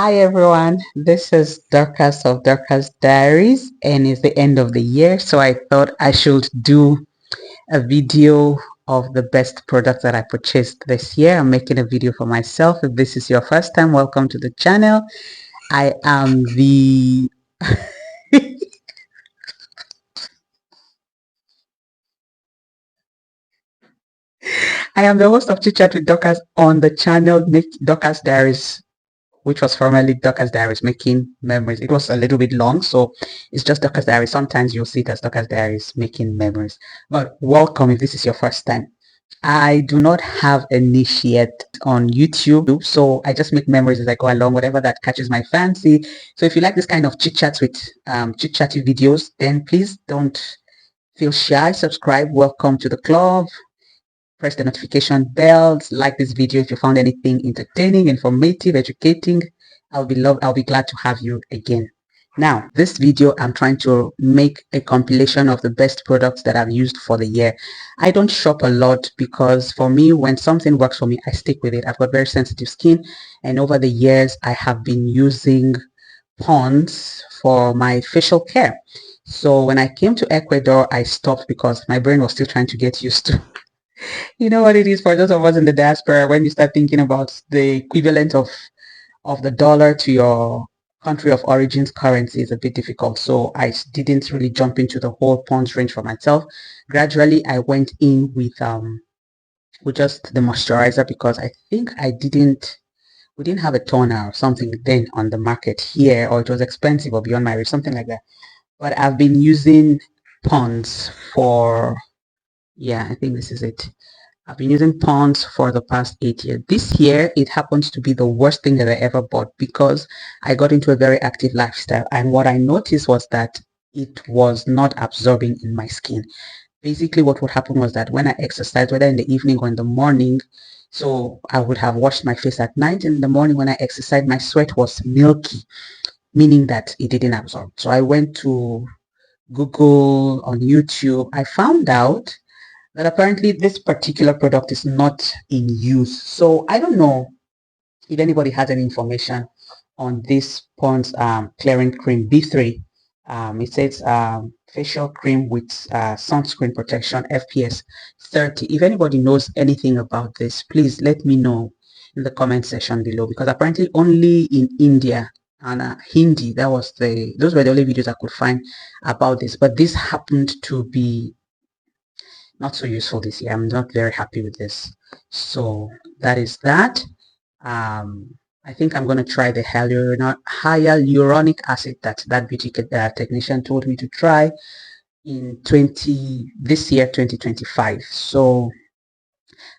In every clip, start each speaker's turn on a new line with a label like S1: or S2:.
S1: Hi everyone, this is Dorcas of Dorcas Diaries and it's the end of the year, so I thought I should do a video of the best products that I purchased this year. I'm making a video for myself. If this is your first time, welcome to the channel. I am the I am the host of Chit Chat with Dorcas on the channel Dorcas Diaries, which was formerly Dorcas Diaries, making memories. It was a little bit long, so it's just Dorcas Diaries. Sometimes you'll see it as Dorcas Diaries, making memories. But welcome if this is your first time. I do not have a niche yet on YouTube, so I just make memories as I go along, whatever that catches my fancy. So if you like this kind of chit chats with chit chatty videos, then please don't feel shy. Subscribe. Welcome to the club. Press the notification bells, like this video if you found anything entertaining, informative, educating. I'll be glad to have you again. Now, this video, I'm trying to make a compilation of the best products that I've used for the year. I don't shop a lot because for me, when something works for me, I stick with it. I've got very sensitive skin, and over the years, I have been using Pond's for my facial care. So when I came to Ecuador, I stopped because my brain was still trying to get used to you know what it is for those of us in the diaspora when you start thinking about the equivalent of the dollar to your country of origin's currency is a bit difficult. So I didn't really jump into the whole pounds range for myself. Gradually, I went in with just the moisturizer because I think we didn't have a toner or something then on the market here, or it was expensive or beyond my reach, something like that. But I've been using Pond's for, yeah, I think this is it. I've been using Pond's for the past 8 years. This year, it happens to be the worst thing that I ever bought because I got into a very active lifestyle. And what I noticed was that it was not absorbing in my skin. Basically, what would happen was that when I exercised, whether in the evening or in the morning, so I would have washed my face at night. In the morning when I exercised, my sweat was milky, meaning that it didn't absorb. So I went to Google, on YouTube. I found out that apparently this particular product is not in use. So I don't know if anybody has any information on this Pond's clearing cream B3. It says facial cream with sunscreen protection FPS 30. If anybody knows anything about this, please let me know in the comment section below, because apparently only in India and Hindi, those were the only videos I could find about this. But this happened to be not so useful this year. I'm not very happy with this. So that is that. I think I'm going to try the hyaluronic acid that beauty technician told me to try in this year 2025. So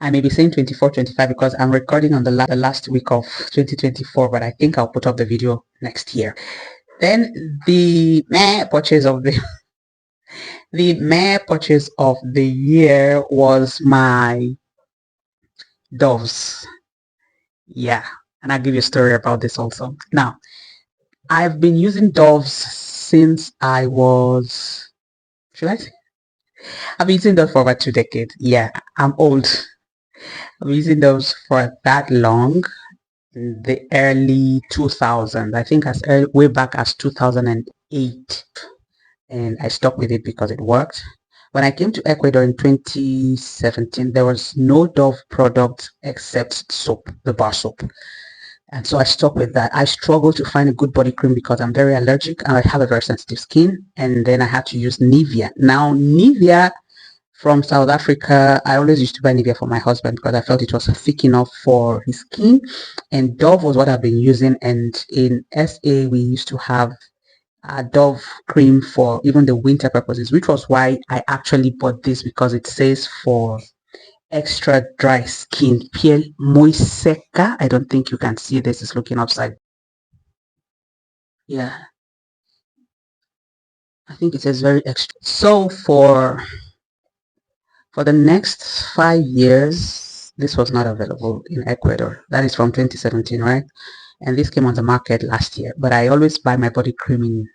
S1: I may be saying 24 25 because I'm recording on the last week of 2024, but I think I'll put up the video next year. Then the purchase of the the main purchase of the year was my doves. Yeah, and I'll give you a story about this also. Now, I've been using doves since I was, should I say? I've been using those for about 2 decades. Yeah, I'm old. I've been using those for that long. In the early 2000s, I think way back as 2008, and I stuck with it because it worked. When I came to Ecuador in 2017, there was no Dove product except soap, the bar soap. And so I stuck with that. I struggled to find a good body cream because I'm very allergic and I have a very sensitive skin. And then I had to use Nivea. Now, Nivea from South Africa, I always used to buy Nivea for my husband because I felt it was thick enough for his skin. And Dove was what I've been using. And in SA, we used to have Dove cream for even the winter purposes, which was why I actually bought this, because it says for extra dry skin, piel muy seca. I don't think you can see this. It's looking upside. Yeah, I think it says very extra. So for the next 5 years, this was not available in Ecuador. That is from 2017, right? And this came on the market last year. But I always buy my body cream in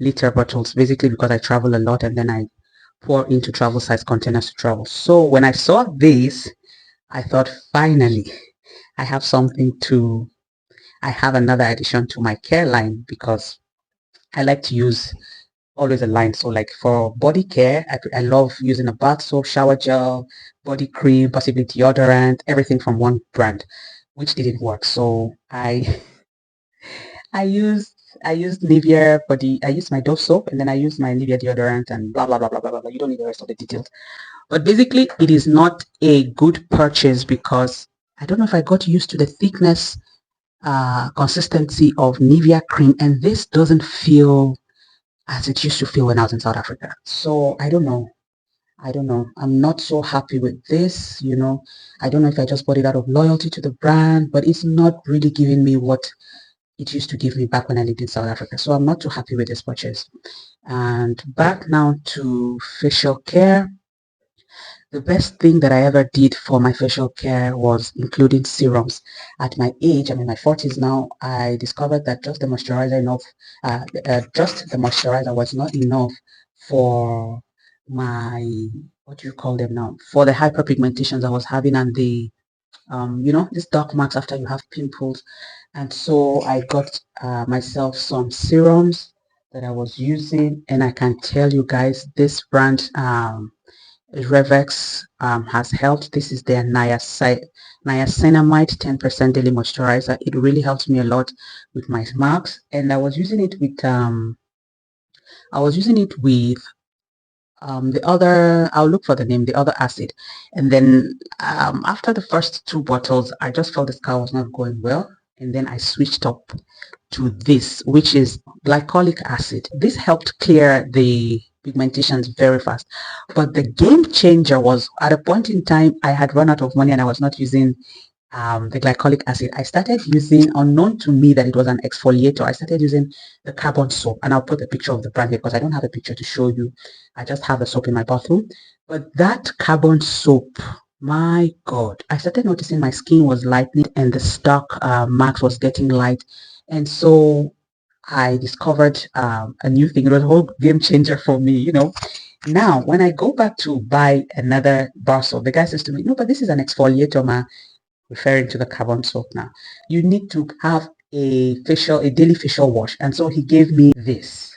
S1: liter bottles, basically because I travel a lot and then I pour into travel size containers to travel. So when I saw this, I thought, finally, I have something to I have another addition to my care line because I like to use always a line. So like for body care, I love using a bath soap, shower gel, body cream, possibly deodorant, everything from one brand, which didn't work. So I used I used Nivea body. I used my Dove soap, and then I used my Nivea deodorant, and blah blah blah blah blah blah. You don't need the rest of the details. But basically, it is not a good purchase because I don't know if I got used to the thickness, consistency of Nivea cream, and this doesn't feel as it used to feel when I was in South Africa. So I don't know. I don't know. I'm not so happy with this, you know. I don't know if I just bought it out of loyalty to the brand, but it's not really giving me what it used to give me back when I lived in South Africa. So I'm not too happy with this purchase. And back now to facial care. The best thing that I ever did for my facial care was including serums. At my age, I'm in my 40s now, I discovered that just the moisturizer was not enough for my, what do you call them now? For the hyperpigmentations I was having and the, these dark marks after you have pimples. And so I got myself some serums that I was using, and I can tell you guys, this brand, Revex, has helped. This is their niacinamide 10% daily moisturizer. It really helps me a lot with my marks, and I was using it with the other, I'll look for the name, the other acid. And then after the first two bottles, I just felt the scar was not going well. And then I switched up to this, which is glycolic acid. This helped clear the pigmentations very fast. But the game changer was at a point in time, I had run out of money and I was not using the glycolic acid. I started using, unknown to me that it was an exfoliator, I started using the carbon soap. And I'll put a picture of the brand here because I don't have a picture to show you. I just have the soap in my bathroom. But that carbon soap, my God, I started noticing my skin was lightening and the dark marks was getting light. And so I discovered a new thing. It was a whole game changer for me, you know. Now, when I go back to buy another bar soap, the guy says to me, no, but this is an exfoliator, ma, referring to the carbon soap now. You need to have a daily facial wash. And so he gave me this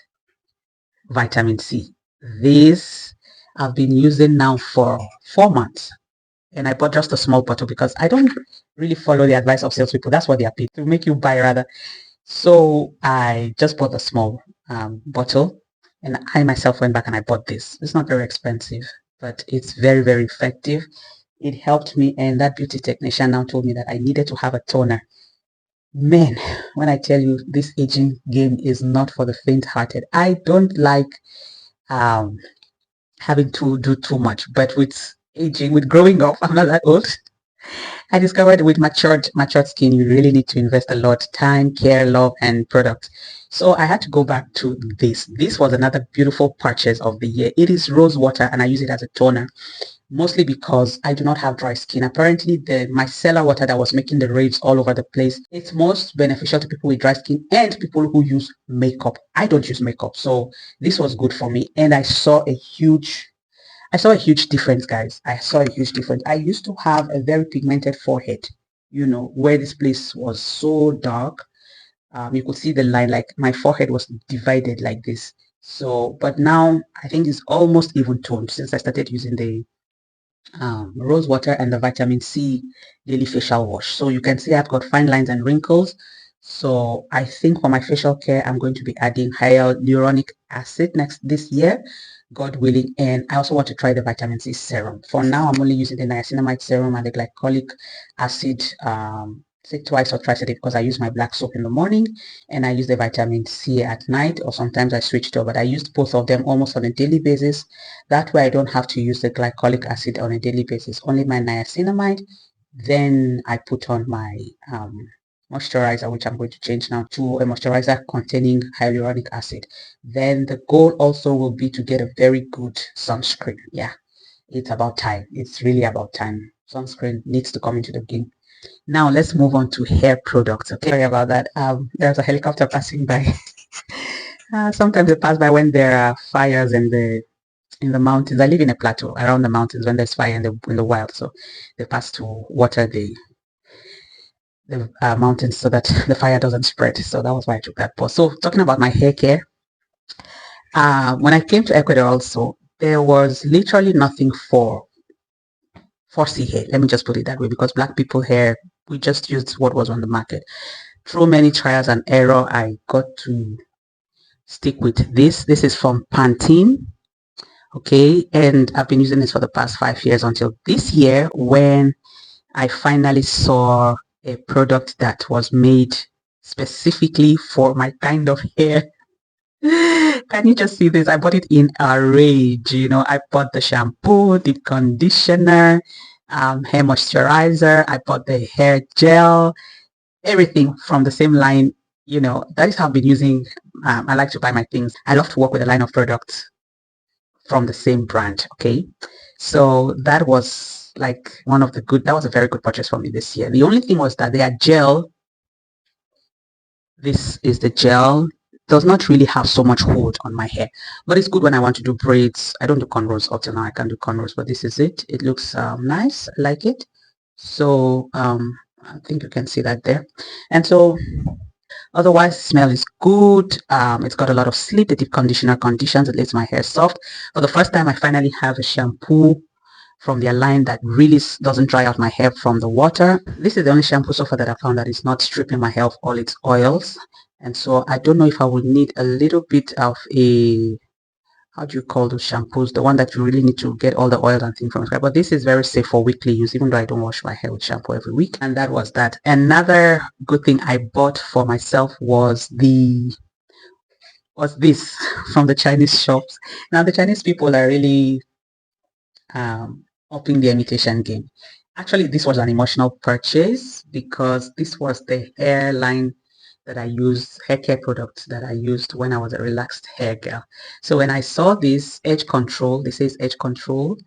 S1: vitamin C. This I've been using now for 4 months. And I bought just a small bottle because I don't really follow the advice of salespeople. That's what they are paid to make you buy, rather. So I just bought a small bottle, and I myself went back and I bought this. It's not very expensive, but it's very, very effective. It helped me, and that beauty technician now told me that I needed to have a toner. Man, when I tell you this aging game is not for the faint-hearted. I don't like um, having to do too much, but with aging, with growing up, I'm not that old. I discovered with matured skin, you really need to invest a lot, time, care, love, and product. So I had to go back to this. This was another beautiful purchase of the year. It is rose water, and I use it as a toner, mostly because I do not have dry skin. Apparently, the micellar water that was making the raves all over the place, it's most beneficial to people with dry skin and people who use makeup. I don't use makeup, so this was good for me, and I saw a huge difference, guys. I saw a huge difference. I used to have a very pigmented forehead, you know, where this place was so dark. You could see the line, like my forehead was divided like this. So, but now I think it's almost even toned since I started using the rose water and the vitamin C daily facial wash. So you can see I've got fine lines and wrinkles. So I think for my facial care, I'm going to be adding hyaluronic acid this year, God willing. And I also want to try the vitamin C serum. For now, I'm only using the niacinamide serum and the glycolic acid, say twice or thrice a day because I use my black soap in the morning and I use the vitamin C at night, or sometimes I switch to, but I used both of them almost on a daily basis. That way I don't have to use the glycolic acid on a daily basis, only my niacinamide. Then I put on my moisturizer, which I'm going to change now to a moisturizer containing hyaluronic acid. Then the goal also will be to get a very good sunscreen. Yeah, it's about time. It's really about time. Sunscreen needs to come into the game. Now let's move on to hair products. Okay, sorry about that. There's a helicopter passing by. Sometimes they pass by when there are fires in the mountains. I live in a plateau around the mountains when there's fire in the wild, so they pass to water the mountains so that the fire doesn't spread. So that was why I took that pause. So talking about my hair care, when I came to Ecuador also, there was literally nothing for fussy hair. Let me just put it that way, because black people hair, we just used what was on the market. Through many trials and error, I got to stick with this. This is from Pantene. Okay, and I've been using this for the past 5 years until this year when I finally saw a product that was made specifically for my kind of hair. Can you just see this? I bought it in a rage. I bought the shampoo, the conditioner, hair moisturizer. I bought the hair gel, everything from the same line. That is how I've been using. I like to buy my things. I love to work with a line of products from the same brand. Okay. So that was like that was a very good purchase for me this year. The only thing was that their gel, this is the gel, does not really have so much hold on my hair, but it's good when I want to do braids. I don't do cornrows up till now. I can do cornrows, but this is it. It looks nice. I like it. So I think you can see that there. And so otherwise, smell is good. It's got a lot of sleep. The deep conditioner conditions. It leaves my hair soft. For the first time, I finally have a shampoo from their line that really doesn't dry out my hair from the water. This is the only shampoo so far that I found that is not stripping my hair of all its oils. And so I don't know if I would need a little bit of a, how do you call those shampoos? The one that you really need to get all the oil and things from. But this is very safe for weekly use, even though I don't wash my hair with shampoo every week. And that was that. Another good thing I bought for myself was this from the Chinese shops. Now the Chinese people are really upping the imitation game. Actually, this was an emotional purchase because this was the hairline that I used, hair care product that I used when I was a relaxed hair girl. So when I saw this edge control, this says edge control,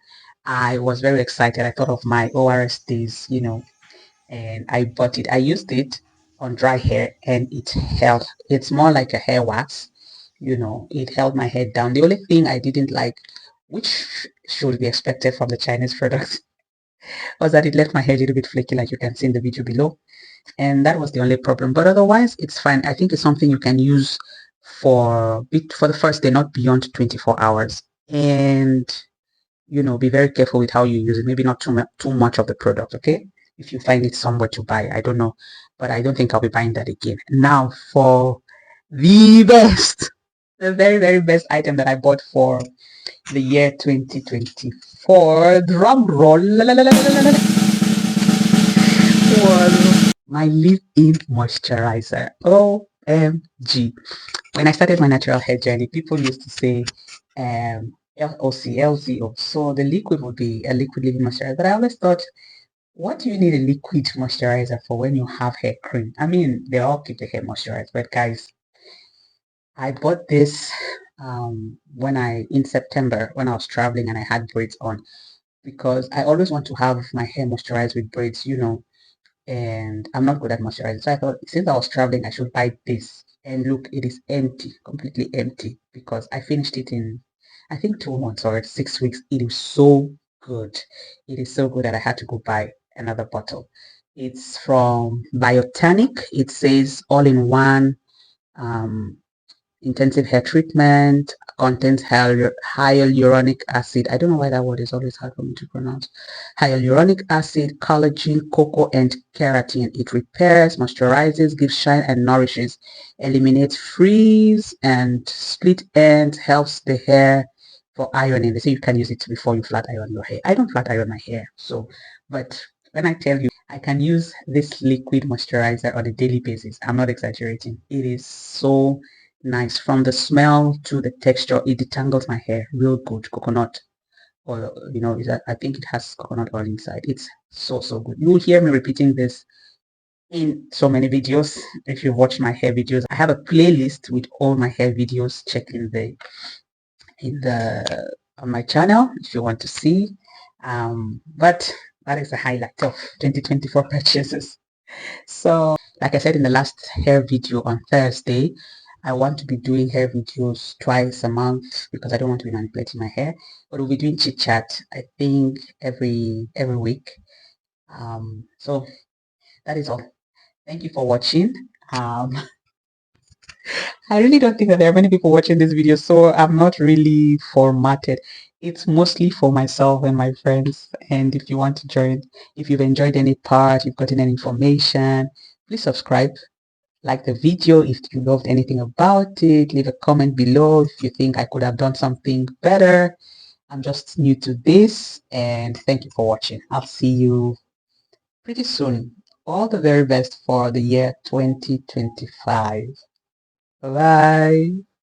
S1: I was very excited. I thought of my ORS days, and I bought it. I used it on dry hair and it held. It's more like a hair wax, it held my head down. The only thing I didn't like, which should be expected from the Chinese product, was that it left my hair a little bit flaky, like you can see in the video below. And that was the only problem. But otherwise, it's fine. I think it's something you can use for the first day, not beyond 24 hours. And be very careful with how you use it. Maybe not too much of the product, okay? If you find it somewhere to buy, I don't know, but I don't think I'll be buying that again. Now for the best, the very, very best item that I bought for the year 2024, drum roll, was my leave-in moisturizer. OMG. When I started my natural hair journey, people used to say LOC, LZO. So the liquid would be a liquid leave-in moisturizer. But I always thought, what do you need a liquid moisturizer for when you have hair cream? I mean, they all keep the hair moisturized, but guys, I bought this in September when I was traveling and I had braids on, because I always want to have my hair moisturized with braids, and I'm not good at moisturizing. So I thought, since I was traveling, I should buy this. And look, it is empty, completely empty, because I finished it in, I think, 2 months or 6 weeks. It is so good. It is so good that I had to go buy another bottle. It's from Biotanic. It says all in one. Um, Intensive hair treatment contains hyaluronic acid. I don't know why that word is always hard for me to pronounce. Hyaluronic acid, collagen, cocoa, and keratin. It repairs, moisturizes, gives shine, and nourishes. Eliminates frizz and split ends. Helps the hair for ironing. They say you can use it before you flat iron your hair. I don't flat iron my hair, but when I tell you I can use this liquid moisturizer on a daily basis, I'm not exaggerating. It is so nice. From the smell to the texture, it detangles my hair real good. Coconut oil, I think it has coconut oil inside. It's so, so good. You will hear me repeating this in so many videos. If you watch my hair videos, I have a playlist with all my hair videos. Check in the on my channel if you want to see. But that is the highlight of 2024 purchases. So, like I said in the last hair video on Thursday, I want to be doing hair videos twice a month because I don't want to be manipulating my hair. But we'll be doing chit chat, I think, every week. So that is all. Thank you for watching. Um, I really don't think that there are many people watching this video, so I'm not really formatted. It's mostly for myself and my friends. And if you want to join, if you've enjoyed any part, you've gotten any information, please subscribe, like the video if you loved anything about it, leave a comment below if you think I could have done something better. I'm just new to this, and thank you for watching. I'll see you pretty soon. All the very best for the year 2025. Bye bye.